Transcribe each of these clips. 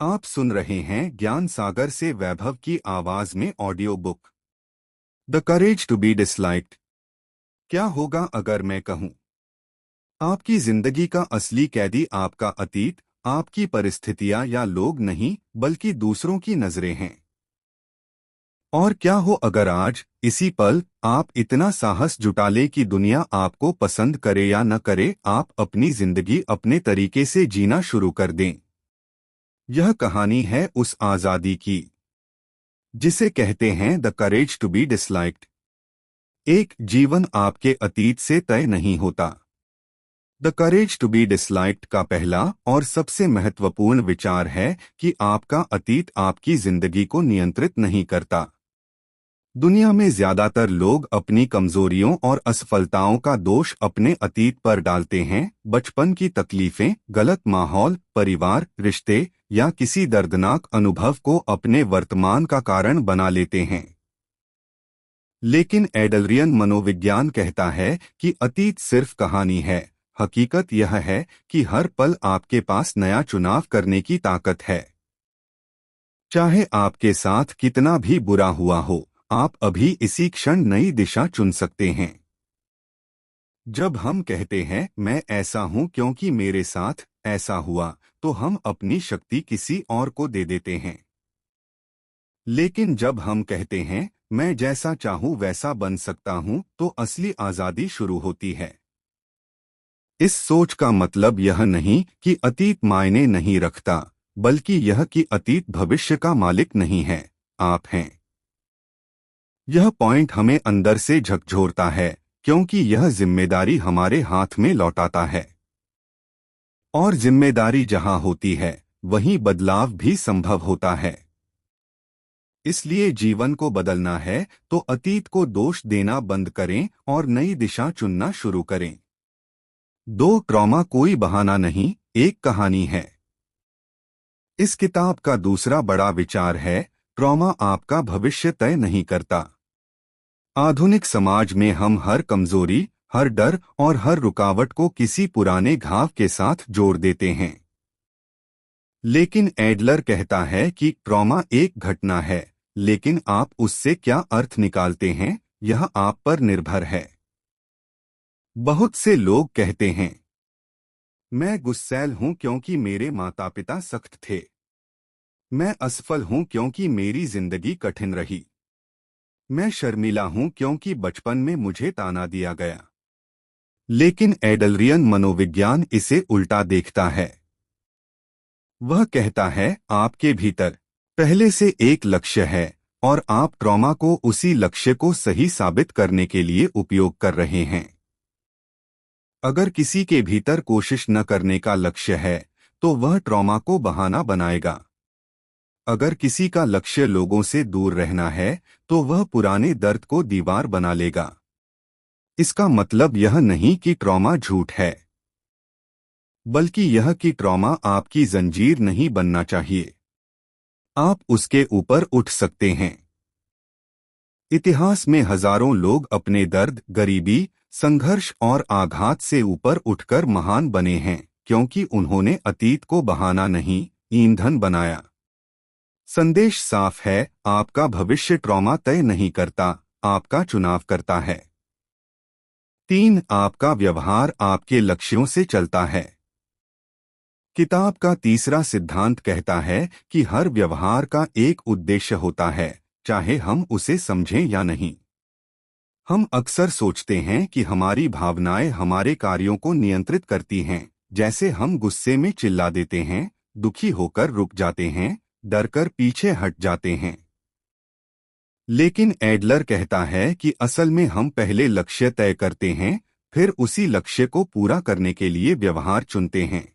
आप सुन रहे हैं ज्ञान सागर से वैभव की आवाज में audio book the courage to be disliked. क्या होगा अगर मैं कहूं, आपकी जिंदगी का असली कैदी आपका अतीत, आपकी परिस्थितियां या लोग नहीं बल्कि दूसरों की नजरें हैं। और क्या हो अगर आज इसी पल आप इतना साहस जुटा लें कि दुनिया आपको पसंद करे या न करे, आप अपनी जिंदगी अपने तरीके से जीना शुरू कर दें। यह कहानी है उस आजादी की जिसे कहते हैं the courage to be disliked. एक जीवन आपके अतीत से तय नहीं होता। The courage to be disliked का पहला और सबसे महत्वपूर्ण विचार है कि आपका अतीत आपकी जिंदगी को नियंत्रित नहीं करता। दुनिया में ज्यादातर लोग अपनी कमजोरियों और असफलताओं का दोष अपने अतीत पर डालते हैं। बचपन की तकलीफें, गलत माहौल, परिवार, रिश्ते या किसी दर्दनाक अनुभव को अपने वर्तमान का कारण बना लेते हैं। लेकिन एडलरियन मनोविज्ञान कहता है कि अतीत सिर्फ कहानी है। हकीकत यह है कि हर पल आपके पास नया चुनाव करने की ताकत है। चाहे आपके साथ कितना भी बुरा हुआ हो, आप अभी इसी क्षण नई दिशा चुन सकते हैं। जब हम कहते हैं मैं ऐसा हूं क्योंकि मेरे साथ ऐसा हुआ, तो हम अपनी शक्ति किसी और को दे देते हैं। लेकिन जब हम कहते हैं मैं जैसा चाहूं वैसा बन सकता हूं, तो असली आजादी शुरू होती है। इस सोच का मतलब यह नहीं कि अतीत मायने नहीं रखता, बल्कि यह कि अतीत भविष्य का मालिक नहीं है, आप हैं। यह पॉइंट हमें अंदर से झकझोरता है, क्योंकि यह जिम्मेदारी हमारे हाथ में लौटाता है। और जिम्मेदारी जहां होती है, वहीं बदलाव भी संभव होता है। इसलिए जीवन को बदलना है तो अतीत को दोष देना बंद करें और नई दिशा चुनना शुरू करें। दो ट्रॉमा कोई बहाना नहीं, एक कहानी है। इस किताब का दूसरा बड़ा विचार है, ट्रॉमा आपका भविष्य तय नहीं करता। आधुनिक समाज में हम हर कमजोरी, हर डर और हर रुकावट को किसी पुराने घाव के साथ जोड़ देते हैं। लेकिन एडलर कहता है कि ट्रॉमा एक घटना है, लेकिन आप उससे क्या अर्थ निकालते हैं, यह आप पर निर्भर है। बहुत से लोग कहते हैं मैं गुस्सैल हूं क्योंकि मेरे माता पिता सख्त थे। मैं असफल हूं क्योंकि मेरी जिंदगी कठिन रही। मैं शर्मिला हूं क्योंकि बचपन में मुझे ताना दिया गया। लेकिन एडलरियन मनोविज्ञान इसे उल्टा देखता है। वह कहता है आपके भीतर पहले से एक लक्ष्य है और आप ट्रॉमा को उसी लक्ष्य को सही साबित करने के लिए उपयोग कर रहे हैं। अगर किसी के भीतर कोशिश न करने का लक्ष्य है, तो वह ट्रॉमा को बहाना बनाएगा। अगर किसी का लक्ष्य लोगों से दूर रहना है, तो वह पुराने दर्द को दीवार बना लेगा। इसका मतलब यह नहीं कि ट्रॉमा झूठ है, बल्कि यह कि ट्रॉमा आपकी जंजीर नहीं बनना चाहिए। आप उसके ऊपर उठ सकते हैं। इतिहास में हजारों लोग अपने दर्द, गरीबी, संघर्ष और आघात से ऊपर उठकर महान बने हैं, क्योंकि उन्होंने अतीत को बहाना नहीं, ईंधन बनाया। संदेश साफ है, आपका भविष्य ट्रॉमा तय नहीं करता, आपका चुनाव करता है। 3. आपका व्यवहार आपके लक्ष्यों से चलता है। किताब का तीसरा सिद्धांत कहता है कि हर व्यवहार का एक उद्देश्य होता है, चाहे हम उसे समझें या नहीं। हम अक्सर सोचते हैं कि हमारी भावनाएं हमारे कार्यों को नियंत्रित करती हैं, जैसे हम गुस्से में चिल्ला देते हैं, दुखी होकर रुक जाते हैं, डरकर पीछे हट जाते हैं। लेकिन एडलर कहता है कि असल में हम पहले लक्ष्य तय करते हैं, फिर उसी लक्ष्य को पूरा करने के लिए व्यवहार चुनते हैं।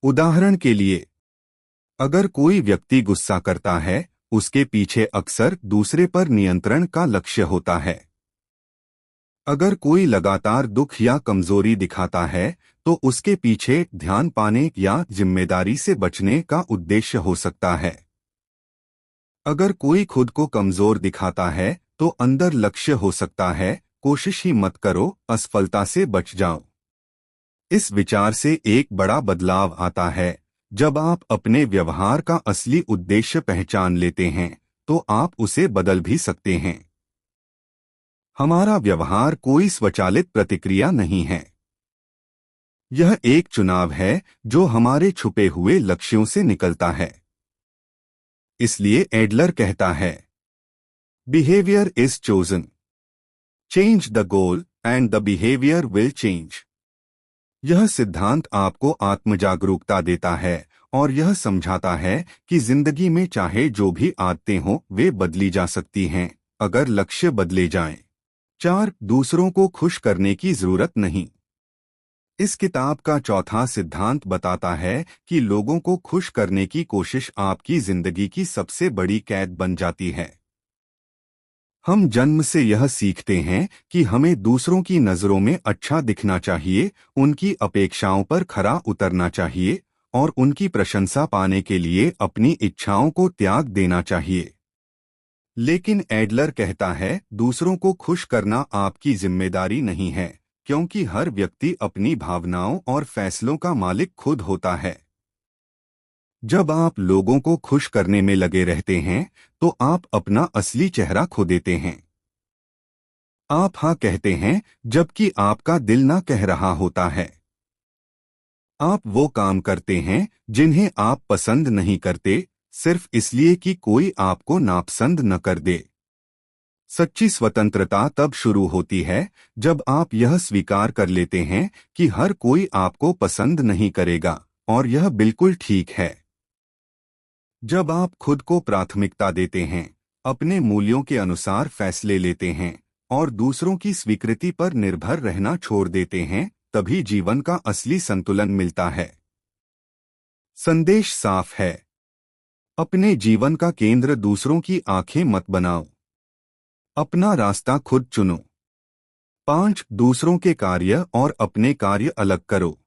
उदाहरण के लिए, अगर कोई व्यक्ति गुस्सा करता है, उसके पीछे अक्सर दूसरे पर नियंत्रण का लक्ष्य होता है। अगर कोई लगातार दुख या कमजोरी दिखाता है, तो उसके पीछे ध्यान पाने या जिम्मेदारी से बचने का उद्देश्य हो सकता है। अगर कोई खुद को कमजोर दिखाता है, तो अंदर लक्ष्य हो सकता है, कोशिश ही मत करो, असफलता से बच जाओ। इस विचार से एक बड़ा बदलाव आता है। जब आप अपने व्यवहार का असली उद्देश्य पहचान लेते हैं तो आप उसे बदल भी सकते हैं। हमारा व्यवहार कोई स्वचालित प्रतिक्रिया नहीं है। यह एक चुनाव है जो हमारे छुपे हुए लक्ष्यों से निकलता है। इसलिए एडलर कहता है, behaviour is chosen. Change the goal and the behaviour will change. यह सिद्धांत आपको आत्मजागरूकता देता है और यह समझाता है कि जिंदगी में चाहे जो भी आदतें हों वे बदली जा सकती हैं अगर लक्ष्य बदले जाएं। 4. दूसरों को खुश करने की जरूरत नहीं। इस किताब का चौथा सिद्धांत बताता है कि लोगों को खुश करने की कोशिश आपकी जिंदगी की सबसे बड़ी कैद बन जाती है। हम जन्म से यह सीखते हैं कि हमें दूसरों की नजरों में अच्छा दिखना चाहिए, उनकी अपेक्षाओं पर खरा उतरना चाहिए और उनकी प्रशंसा पाने के लिए अपनी इच्छाओं को त्याग देना चाहिए। लेकिन एडलर कहता है, दूसरों को खुश करना आपकी जिम्मेदारी नहीं है, क्योंकि हर व्यक्ति अपनी भावनाओं और फैसलों का मालिक खुद होता है। जब आप लोगों को खुश करने में लगे रहते हैं तो आप अपना असली चेहरा खो देते हैं। आप हाँ कहते हैं जबकि आपका दिल ना कह रहा होता है। आप वो काम करते हैं जिन्हें आप पसंद नहीं करते सिर्फ इसलिए कि कोई आपको नापसंद न कर दे। सच्ची स्वतंत्रता तब शुरू होती है जब आप यह स्वीकार कर लेते हैं कि हर कोई आपको पसंद नहीं करेगा और यह बिल्कुल ठीक है। जब आप खुद को प्राथमिकता देते हैं, अपने मूल्यों के अनुसार फैसले लेते हैं और दूसरों की स्वीकृति पर निर्भर रहना छोड़ देते हैं, तभी जीवन का असली संतुलन मिलता है। संदेश साफ है। अपने जीवन का केंद्र दूसरों की आंखें मत बनाओ। अपना रास्ता खुद चुनो। 5. दूसरों के कार्य और अपने कार्य अलग करो।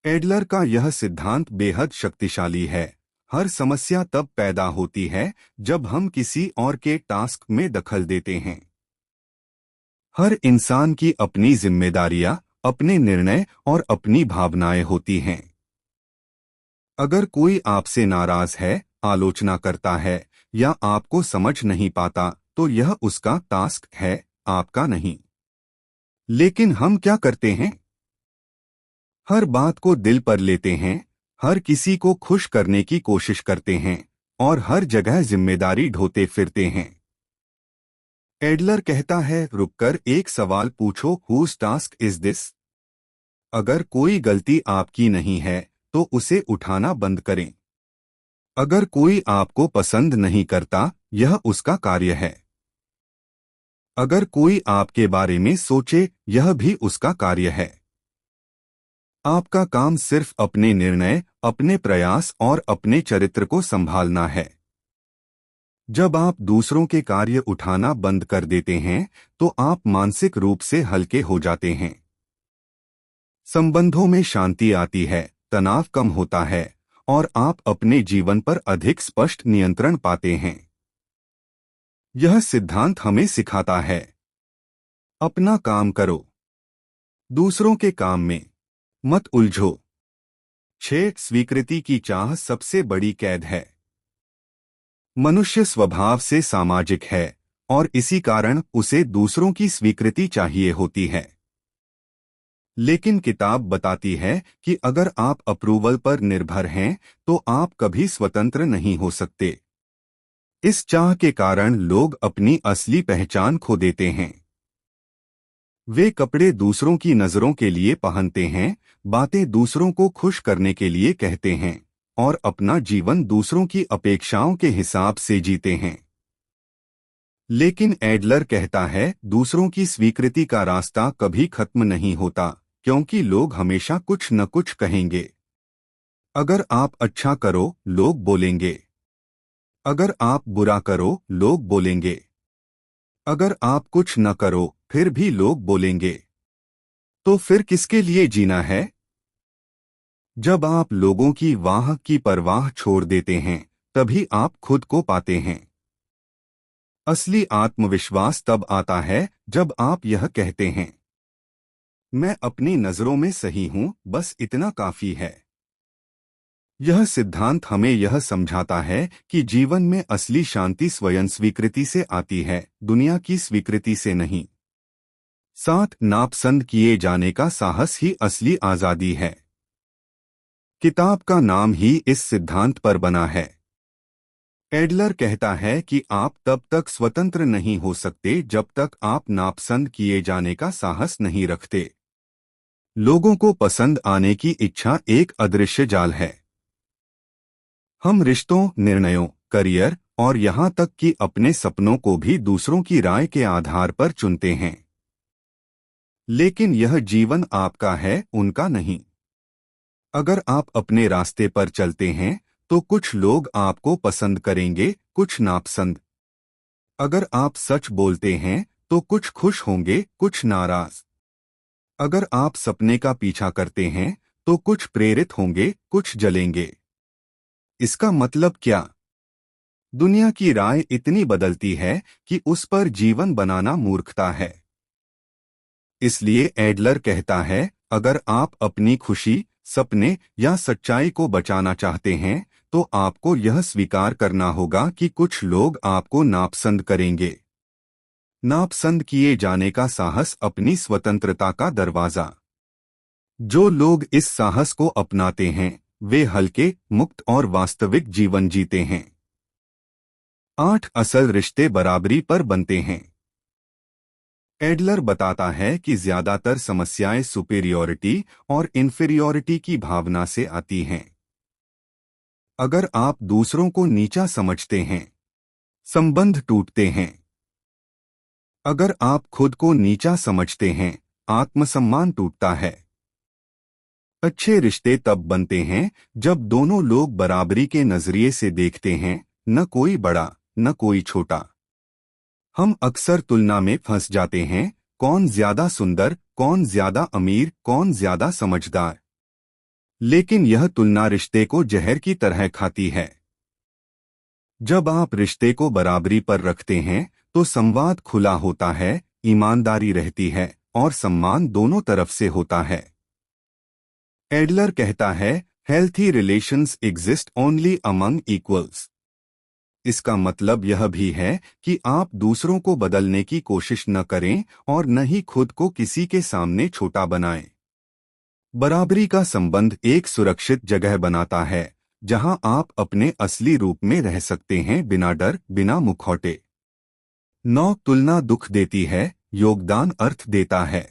एडलर का यह सिद्धांत बेहद शक्तिशाली है। हर समस्या तब पैदा होती है जब हम किसी और के टास्क में दखल देते हैं। हर इंसान की अपनी जिम्मेदारियां, अपने निर्णय और अपनी भावनाएं होती हैं। अगर कोई आपसे नाराज है, आलोचना करता है या आपको समझ नहीं पाता तो यह उसका टास्क है, आपका नहीं। लेकिन हम क्या करते हैं? हर बात को दिल पर लेते हैं, हर किसी को खुश करने की कोशिश करते हैं और हर जगह जिम्मेदारी ढोते फिरते हैं। एडलर कहता है, रुककर एक सवाल पूछो, हुज टास्क इज दिस? अगर कोई गलती आपकी नहीं है तो उसे उठाना बंद करें। अगर कोई आपको पसंद नहीं करता, यह उसका कार्य है। अगर कोई आपके बारे में सोचे, यह भी उसका कार्य है। आपका काम सिर्फ अपने निर्णय, अपने प्रयास और अपने चरित्र को संभालना है। जब आप दूसरों के कार्य उठाना बंद कर देते हैं तो आप मानसिक रूप से हल्के हो जाते हैं। संबंधों में शांति आती है, तनाव कम होता है और आप अपने जीवन पर अधिक स्पष्ट नियंत्रण पाते हैं। यह सिद्धांत हमें सिखाता है, अपना काम करो, दूसरों के काम में मत उलझो। 6. स्वीकृति की चाह सबसे बड़ी कैद है। मनुष्य स्वभाव से सामाजिक है और इसी कारण उसे दूसरों की स्वीकृति चाहिए होती है। लेकिन किताब बताती है कि अगर आप अप्रूवल पर निर्भर हैं तो आप कभी स्वतंत्र नहीं हो सकते। इस चाह के कारण लोग अपनी असली पहचान खो देते हैं। वे कपड़े दूसरों की नजरों के लिए पहनते हैं, बातें दूसरों को खुश करने के लिए कहते हैं और अपना जीवन दूसरों की अपेक्षाओं के हिसाब से जीते हैं। लेकिन एडलर कहता है, दूसरों की स्वीकृति का रास्ता कभी खत्म नहीं होता, क्योंकि लोग हमेशा कुछ न कुछ कहेंगे। अगर आप अच्छा करो, लोग बोलेंगे। अगर आप बुरा करो, लोग बोलेंगे। अगर आप कुछ न करो, फिर भी लोग बोलेंगे। तो फिर किसके लिए जीना है? जब आप लोगों की वाह की परवाह छोड़ देते हैं, तभी आप खुद को पाते हैं। असली आत्मविश्वास तब आता है जब आप यह कहते हैं, मैं अपनी नजरों में सही हूं, बस इतना काफी है। यह सिद्धांत हमें यह समझाता है कि जीवन में असली शांति स्वयं स्वीकृति से आती है, दुनिया की स्वीकृति से नहीं। साथ नापसंद किए जाने का साहस ही असली आजादी है। किताब का नाम ही इस सिद्धांत पर बना है। एडलर कहता है कि आप तब तक स्वतंत्र नहीं हो सकते जब तक आप नापसंद किए जाने का साहस नहीं रखते। लोगों को पसंद आने की इच्छा एक अदृश्य जाल है। हम रिश्तों, निर्णयों, करियर और यहाँ तक कि अपने सपनों को भी दूसरों की राय के आधार पर चुनते हैं। लेकिन यह जीवन आपका है, उनका नहीं। अगर आप अपने रास्ते पर चलते हैं तो कुछ लोग आपको पसंद करेंगे, कुछ नापसंद। अगर आप सच बोलते हैं तो कुछ खुश होंगे, कुछ नाराज। अगर आप सपने का पीछा करते हैं तो कुछ प्रेरित होंगे, कुछ जलेंगे। इसका मतलब क्या? दुनिया की राय इतनी बदलती है कि उस पर जीवन बनाना मूर्खता है। इसलिए एडलर कहता है, अगर आप अपनी खुशी, सपने या सच्चाई को बचाना चाहते हैं तो आपको यह स्वीकार करना होगा कि कुछ लोग आपको नापसंद करेंगे। नापसंद किए जाने का साहस अपनी स्वतंत्रता का दरवाजा। जो लोग इस साहस को अपनाते हैं वे हल्के, मुक्त और वास्तविक जीवन जीते हैं। 8 असल रिश्ते बराबरी पर बनते हैं। एडलर बताता है कि ज्यादातर समस्याएं सुपीरियॉरिटी और इन्फीरियॉरिटी की भावना से आती हैं। अगर आप दूसरों को नीचा समझते हैं, संबंध टूटते हैं। अगर आप खुद को नीचा समझते हैं, आत्मसम्मान टूटता है। अच्छे रिश्ते तब बनते हैं जब दोनों लोग बराबरी के नजरिए से देखते हैं, न कोई बड़ा, न कोई छोटा। हम अक्सर तुलना में फंस जाते हैं, कौन ज्यादा सुंदर, कौन ज्यादा अमीर, कौन ज्यादा समझदार। लेकिन यह तुलना रिश्ते को जहर की तरह खाती है। जब आप रिश्ते को बराबरी पर रखते हैं तो संवाद खुला होता है, ईमानदारी रहती है और सम्मान दोनों तरफ से होता है। एडलर कहता है, healthy relations exist only among equals. इसका मतलब यह भी है कि आप दूसरों को बदलने की कोशिश न करें और न ही खुद को किसी के सामने छोटा बनाएं। बराबरी का संबंध एक सुरक्षित जगह बनाता है जहां आप अपने असली रूप में रह सकते हैं, बिना डर, बिना मुखौटे। 9 तुलना दुख देती है, योगदान अर्थ देता है।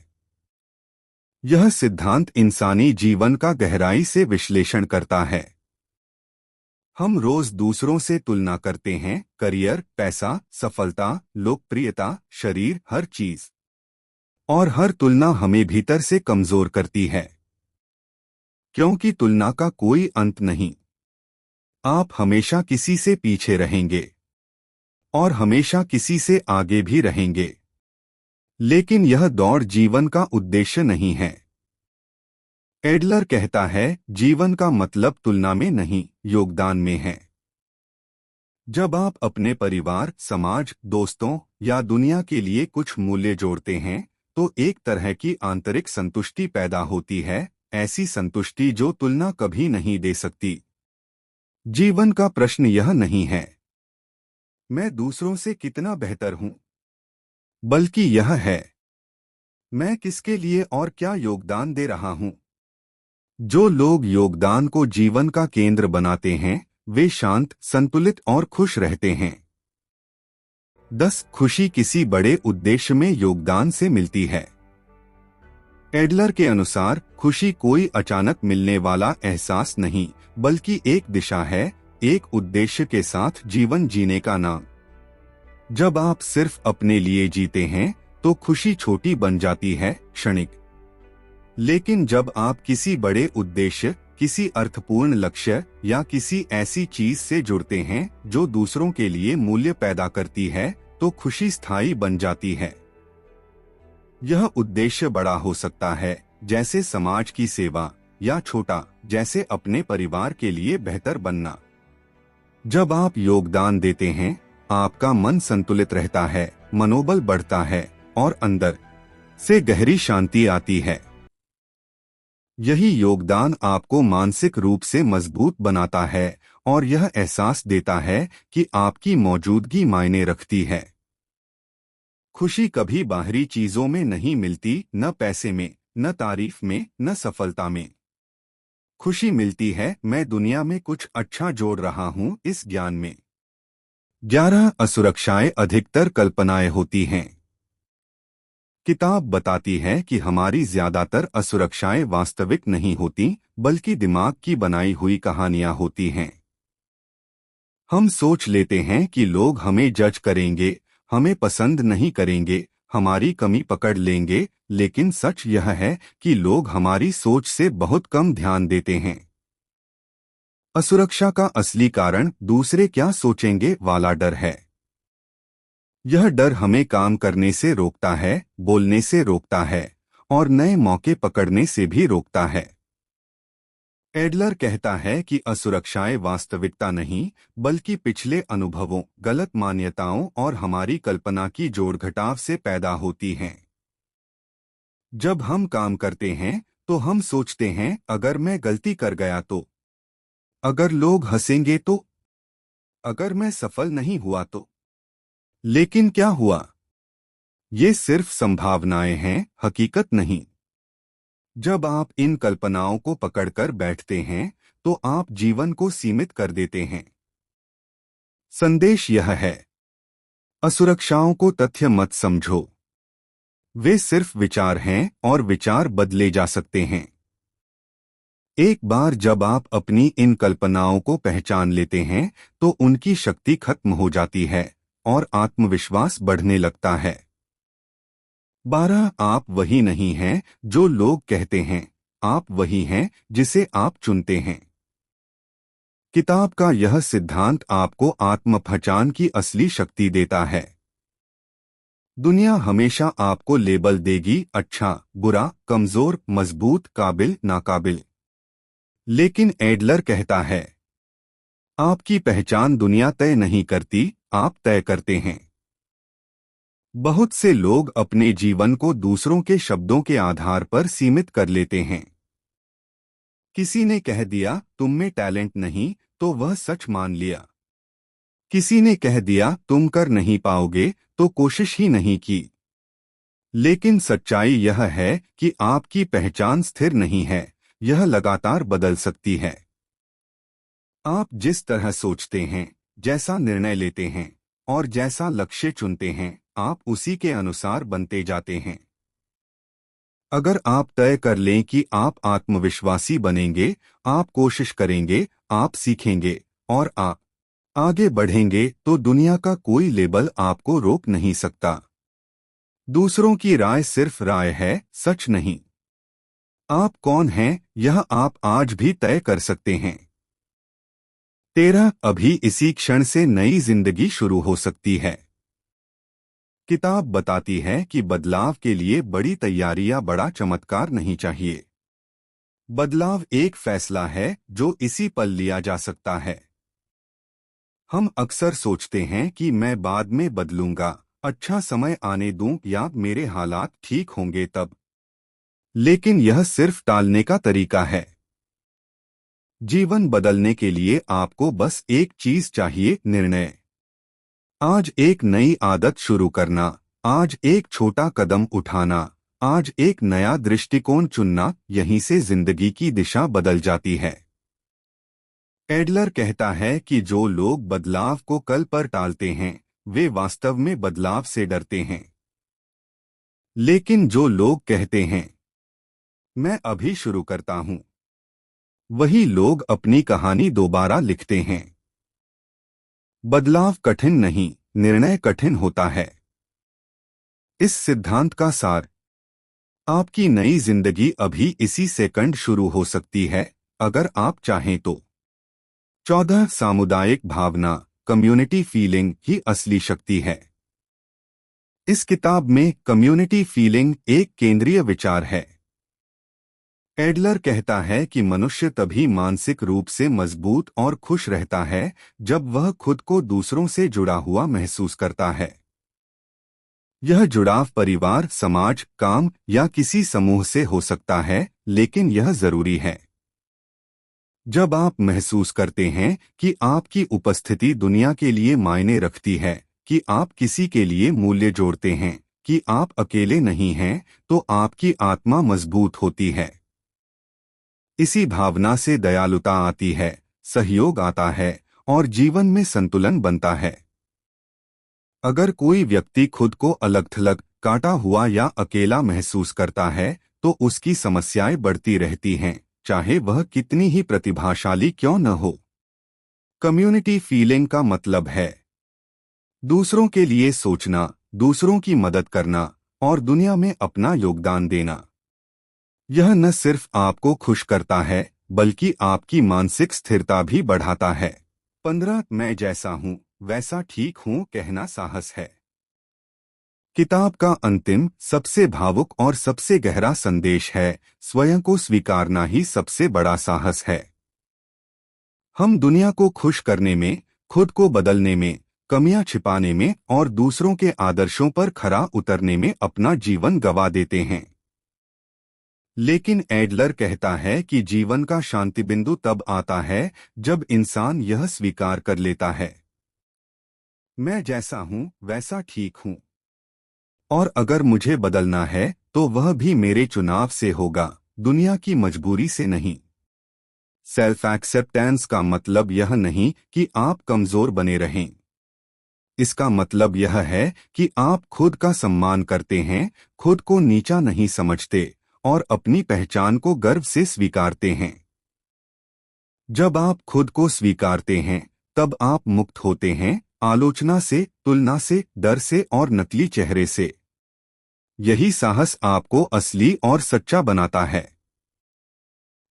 यह सिद्धांत इंसानी जीवन का गहराई से विश्लेषण करता है। हम रोज दूसरों से तुलना करते हैं, करियर, पैसा, सफलता, लोकप्रियता, शरीर, हर चीज। और हर तुलना हमें भीतर से कमजोर करती है। क्योंकि तुलना का कोई अंत नहीं। आप हमेशा किसी से पीछे रहेंगे और हमेशा किसी से आगे भी रहेंगे। लेकिन यह दौड़ जीवन का उद्देश्य नहीं है। एडलर कहता है, जीवन का मतलब तुलना में नहीं, योगदान में है। जब आप अपने परिवार, समाज, दोस्तों या दुनिया के लिए कुछ मूल्य जोड़ते हैं तो एक तरह की आंतरिक संतुष्टि पैदा होती है, ऐसी संतुष्टि जो तुलना कभी नहीं दे सकती। जीवन का प्रश्न यह नहीं है, मैं दूसरों से कितना बेहतर हूं, बल्कि यह है, मैं किसके लिए और क्या योगदान दे रहा हूं। जो लोग योगदान को जीवन का केंद्र बनाते हैं वे शांत, संतुलित और खुश रहते हैं। 10 खुशी किसी बड़े उद्देश्य में योगदान से मिलती है। एडलर के अनुसार खुशी कोई अचानक मिलने वाला एहसास नहीं, बल्कि एक दिशा है, एक उद्देश्य के साथ जीवन जीने का नाम। जब आप सिर्फ अपने लिए जीते हैं तो खुशी छोटी बन जाती है, क्षणिक। लेकिन जब आप किसी बड़े उद्देश्य, किसी अर्थपूर्ण लक्ष्य या किसी ऐसी चीज से जुड़ते हैं जो दूसरों के लिए मूल्य पैदा करती है तो खुशी स्थायी बन जाती है। यह उद्देश्य बड़ा हो सकता है, जैसे समाज की सेवा, या छोटा, जैसे अपने परिवार के लिए बेहतर बनना। जब आप योगदान देते हैं आपका मन संतुलित रहता है, मनोबल बढ़ता है और अंदर से गहरी शांति आती है। यही योगदान आपको मानसिक रूप से मजबूत बनाता है और यह एहसास देता है कि आपकी मौजूदगी मायने रखती है। खुशी कभी बाहरी चीजों में नहीं मिलती, न पैसे में, न तारीफ में, न सफलता में। खुशी मिलती है मैं दुनिया में कुछ अच्छा जोड़ रहा हूँ इस ज्ञान में। 11 असुरक्षाएं अधिकतर कल्पनाएं होती हैं। किताब बताती है कि हमारी ज्यादातर असुरक्षाएं वास्तविक नहीं होती, बल्कि दिमाग की बनाई हुई कहानियां होती हैं। हम सोच लेते हैं कि लोग हमें जज करेंगे, हमें पसंद नहीं करेंगे, हमारी कमी पकड़ लेंगे, लेकिन सच यह है कि लोग हमारी सोच से बहुत कम ध्यान देते हैं। असुरक्षा का असली कारण दूसरे क्या सोचेंगे वाला डर है। यह डर हमें काम करने से रोकता है, बोलने से रोकता है और नए मौके पकड़ने से भी रोकता है। एडलर कहता है कि असुरक्षाएं वास्तविकता नहीं, बल्कि पिछले अनुभवों, गलत मान्यताओं और हमारी कल्पना की जोड़-घटाव से पैदा होती हैं। जब हम काम करते हैं, तो हम सोचते हैं अगर मैं गलती कर गया तो, अगर लोग हंसेंगे तो, अगर मैं सफल नहीं हुआ तो। लेकिन क्या हुआ? ये सिर्फ संभावनाएं हैं, हकीकत नहीं। जब आप इन कल्पनाओं को पकड़कर बैठते हैं, तो आप जीवन को सीमित कर देते हैं। संदेश यह है, असुरक्षाओं को तथ्य मत समझो। वे सिर्फ विचार हैं और विचार बदले जा सकते हैं। एक बार जब आप अपनी इन कल्पनाओं को पहचान लेते हैं, तो उनकी शक्ति खत्म हो जाती है और आत्मविश्वास बढ़ने लगता है। 12 आप वही नहीं हैं जो लोग कहते हैं, आप वही हैं जिसे आप चुनते हैं। किताब का यह सिद्धांत आपको आत्मपहचान की असली शक्ति देता है। दुनिया हमेशा आपको लेबल देगी, अच्छा, बुरा, कमजोर, मजबूत, काबिल, नाकाबिल। लेकिन एडलर कहता है, आपकी पहचान दुनिया तय नहीं करती, आप तय करते हैं। बहुत से लोग अपने जीवन को दूसरों के शब्दों के आधार पर सीमित कर लेते हैं। किसी ने कह दिया तुम में टैलेंट नहीं, तो वह सच मान लिया। किसी ने कह दिया तुम कर नहीं पाओगे, तो कोशिश ही नहीं की। लेकिन सच्चाई यह है कि आपकी पहचान स्थिर नहीं है, यह लगातार बदल सकती है। आप जिस तरह सोचते हैं, जैसा निर्णय लेते हैं और जैसा लक्ष्य चुनते हैं, आप उसी के अनुसार बनते जाते हैं। अगर आप तय कर लें कि आप आत्मविश्वासी बनेंगे, आप कोशिश करेंगे, आप सीखेंगे और आप आगे बढ़ेंगे, तो दुनिया का कोई लेबल आपको रोक नहीं सकता। दूसरों की राय सिर्फ राय है, सच नहीं। आप कौन हैं, यह आप आज भी तय कर सकते हैं। 13 अभी इसी क्षण से नई जिंदगी शुरू हो सकती है। किताब बताती है कि बदलाव के लिए बड़ी तैयारी या बड़ा चमत्कार नहीं चाहिए। बदलाव एक फैसला है जो इसी पल लिया जा सकता है। हम अक्सर सोचते हैं कि मैं बाद में बदलूंगा, अच्छा समय आने दूं या मेरे हालात ठीक होंगे तब। लेकिन यह सिर्फ टालने का तरीका है। जीवन बदलने के लिए आपको बस एक चीज चाहिए, निर्णय। आज एक नई आदत शुरू करना, आज एक छोटा कदम उठाना, आज एक नया दृष्टिकोण चुनना, यहीं से जिंदगी की दिशा बदल जाती है। एडलर कहता है कि जो लोग बदलाव को कल पर टालते हैं, वे वास्तव में बदलाव से डरते हैं। लेकिन जो लोग कहते हैं, मैं अभी शुरू करता हूं, वही लोग अपनी कहानी दोबारा लिखते हैं। बदलाव कठिन नहीं, निर्णय कठिन होता है। इस सिद्धांत का सार, आपकी नई जिंदगी अभी इसी सेकंड शुरू हो सकती है, अगर आप चाहें तो। 14 सामुदायिक भावना, कम्युनिटी फीलिंग ही असली शक्ति है। इस किताब में कम्युनिटी फीलिंग एक केंद्रीय विचार है। एडलर कहता है कि मनुष्य तभी मानसिक रूप से मजबूत और खुश रहता है जब वह खुद को दूसरों से जुड़ा हुआ महसूस करता है। यह जुड़ाव परिवार, समाज, काम या किसी समूह से हो सकता है, लेकिन यह जरूरी है। जब आप महसूस करते हैं कि आपकी उपस्थिति दुनिया के लिए मायने रखती है, कि आप किसी के लिए मूल्य जोड़ते हैं, कि आप अकेले नहीं हैं, तो आपकी आत्मा मजबूत होती है। इसी भावना से दयालुता आती है, सहयोग आता है और जीवन में संतुलन बनता है। अगर कोई व्यक्ति खुद को अलग-थलग, काटा हुआ या अकेला महसूस करता है, तो उसकी समस्याएं बढ़ती रहती हैं, चाहे वह कितनी ही प्रतिभाशाली क्यों न हो। कम्युनिटी फीलिंग का मतलब है दूसरों के लिए सोचना, दूसरों की मदद करना और दुनिया में अपना योगदान देना। यह न सिर्फ आपको खुश करता है, बल्कि आपकी मानसिक स्थिरता भी बढ़ाता है। 15 मैं जैसा हूँ वैसा ठीक हूँ कहना साहस है। किताब का अंतिम, सबसे भावुक और सबसे गहरा संदेश है, स्वयं को स्वीकारना ही सबसे बड़ा साहस है। हम दुनिया को खुश करने में, खुद को बदलने में, कमियां छिपाने में और दूसरों के आदर्शों पर खरा उतरने में अपना जीवन गंवा देते हैं। लेकिन एडलर कहता है कि जीवन का शांति बिंदु तब आता है जब इंसान यह स्वीकार कर लेता है, मैं जैसा हूं वैसा ठीक हूं, और अगर मुझे बदलना है तो वह भी मेरे चुनाव से होगा, दुनिया की मजबूरी से नहीं। सेल्फ एक्सेप्टेंस का मतलब यह नहीं कि आप कमजोर बने रहें। इसका मतलब यह है कि आप खुद का सम्मान करते हैं, खुद को नीचा नहीं समझते और अपनी पहचान को गर्व से स्वीकारते हैं। जब आप खुद को स्वीकारते हैं, तब आप मुक्त होते हैं आलोचना से, तुलना से, डर से और नकली चेहरे से। यही साहस आपको असली और सच्चा बनाता है।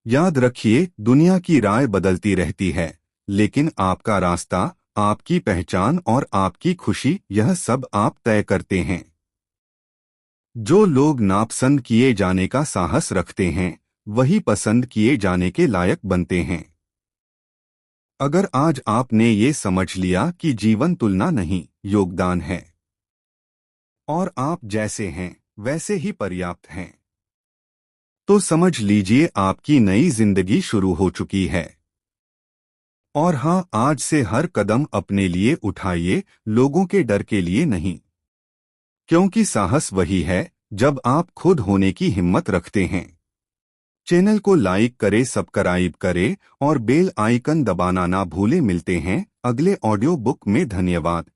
याद रखिए, दुनिया की राय बदलती रहती है, लेकिन आपका रास्ता, आपकी पहचान और आपकी खुशी, यह सब आप तय करते हैं। जो लोग नापसंद किए जाने का साहस रखते हैं, वही पसंद किए जाने के लायक बनते हैं। अगर आज आपने ये समझ लिया कि जीवन तुलना नहीं, योगदान है, और आप जैसे हैं वैसे ही पर्याप्त हैं, तो समझ लीजिए आपकी नई जिंदगी शुरू हो चुकी है। और हाँ, आज से हर कदम अपने लिए उठाइए, लोगों के डर के लिए नहीं। क्योंकि साहस वही है जब आप खुद होने की हिम्मत रखते हैं। चैनल को लाइक करें, सब्सक्राइब करें और बेल आइकन दबाना ना भूलें। मिलते हैं अगले ऑडियो बुक में। धन्यवाद।